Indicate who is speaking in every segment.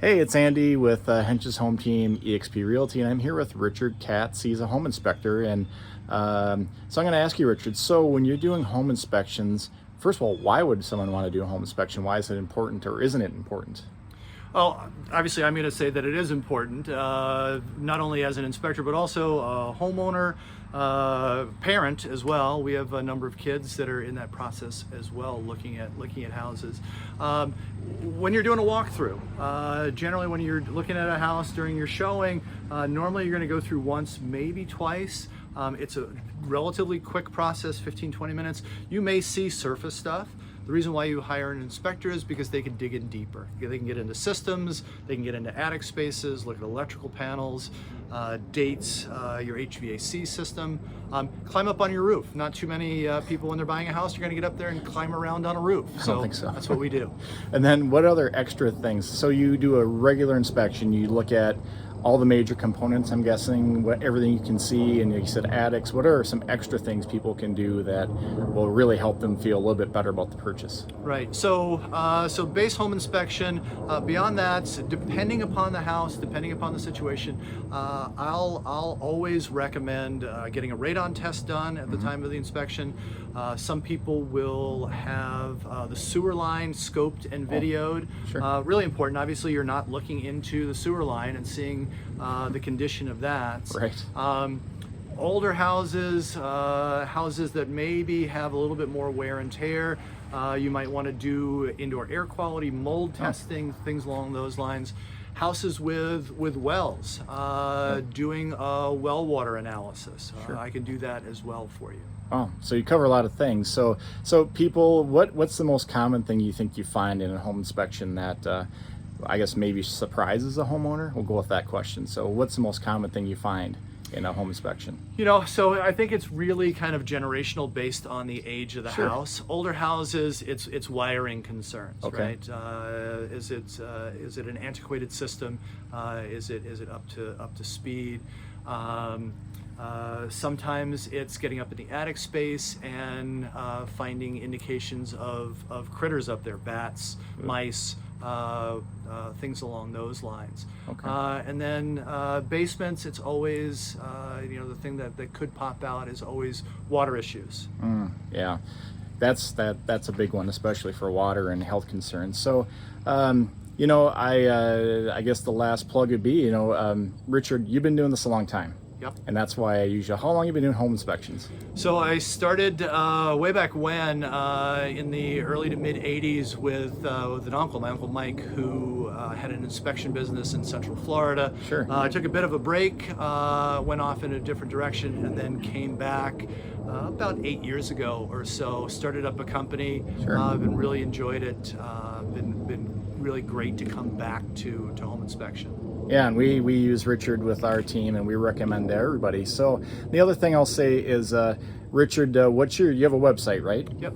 Speaker 1: Hey, it's Andy with Hench's Home Team eXp Realty, and I'm here with Richard Katz. He's a home inspector, and so I'm going to ask you, Richard, so when you're doing home inspections, first of all, why would someone want to do a home inspection? Why is it important, or isn't it important?
Speaker 2: Well, obviously, I'm going to say that it is important, not only as an inspector, but also a homeowner, parent as well. We have a number of kids that are in that process as well, looking at houses. When you're doing a walkthrough, generally when you're looking at a house during your showing, normally you're going to go through once, maybe twice. It's a relatively quick process, 15-20 minutes. You may see surface stuff. The reason why you hire an inspector is because they can dig in deeper. They can get into systems, they can get into attic spaces, look at electrical panels, dates, your HVAC system, climb up on your roof. Not too many people when they're buying a house are going to get up there and climb around on a roof.
Speaker 1: I don't think so.
Speaker 2: That's what we do.
Speaker 1: And then what other extra things? So you do a regular inspection, you look at all the major components, I'm guessing, everything you can see, and you said attics. What are some extra things people can do that will really help them feel a little bit better about the purchase?
Speaker 2: Right. So base home inspection. Beyond that, depending upon the house, depending upon the situation, I'll always recommend getting a radon test done at the time of the inspection. Some people will have the sewer line scoped and videoed.
Speaker 1: Sure.
Speaker 2: Really important. Obviously, you're not looking into the sewer line and seeing the condition of that.
Speaker 1: Right.
Speaker 2: Older houses, houses that maybe have a little bit more wear and tear, you might want to do indoor air quality, mold testing, things along those lines. Houses with wells, doing a well water analysis.
Speaker 1: Sure.
Speaker 2: I can do that as well for you.
Speaker 1: Oh, so you cover a lot of things. So people, what's the most common thing you think you find in a home inspection that I guess maybe surprises a homeowner? We'll go with that question. So what's the most common thing you find in a home inspection?
Speaker 2: So I think it's really kind of generational based on the age of the house. Older houses, it's wiring concerns, right? Is it an antiquated system? Is it up to speed? Sometimes it's getting up in the attic space and finding indications of critters up there, bats, mice, things along those lines. And then basements, it's always, the thing that could pop out is always water issues.
Speaker 1: Yeah, that's a big one, especially for water and health concerns. So, I guess the last plug would be, Richard, you've been doing this a long time.
Speaker 2: Yep.
Speaker 1: And that's why I usually, how long have you been doing home inspections?
Speaker 2: So I started way back when, in the early to mid 80s with an uncle, my Uncle Mike, who had an inspection business in Central Florida.
Speaker 1: Sure.
Speaker 2: I took a bit of a break, went off in a different direction, and then came back about 8 years ago or so, started up a company.
Speaker 1: Sure.
Speaker 2: I've been really enjoyed it, been really great to come back to home inspection.
Speaker 1: Yeah, and we use Richard with our team, and we recommend to everybody. So the other thing I'll say is, Richard, you have a website, right?
Speaker 2: Yep.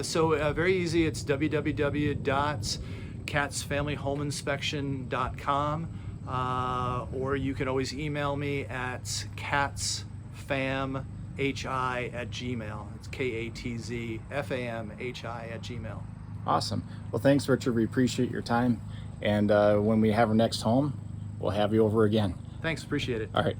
Speaker 2: So very easy. It's www.katzfamilyhomeinspection.com, or you can always email me at katzfamhi@gmail. It's katzfamhi@gmail.
Speaker 1: Awesome. Well, thanks, Richard. We appreciate your time. And when we have our next home, we'll have you over again.
Speaker 2: Thanks, appreciate it.
Speaker 1: All right.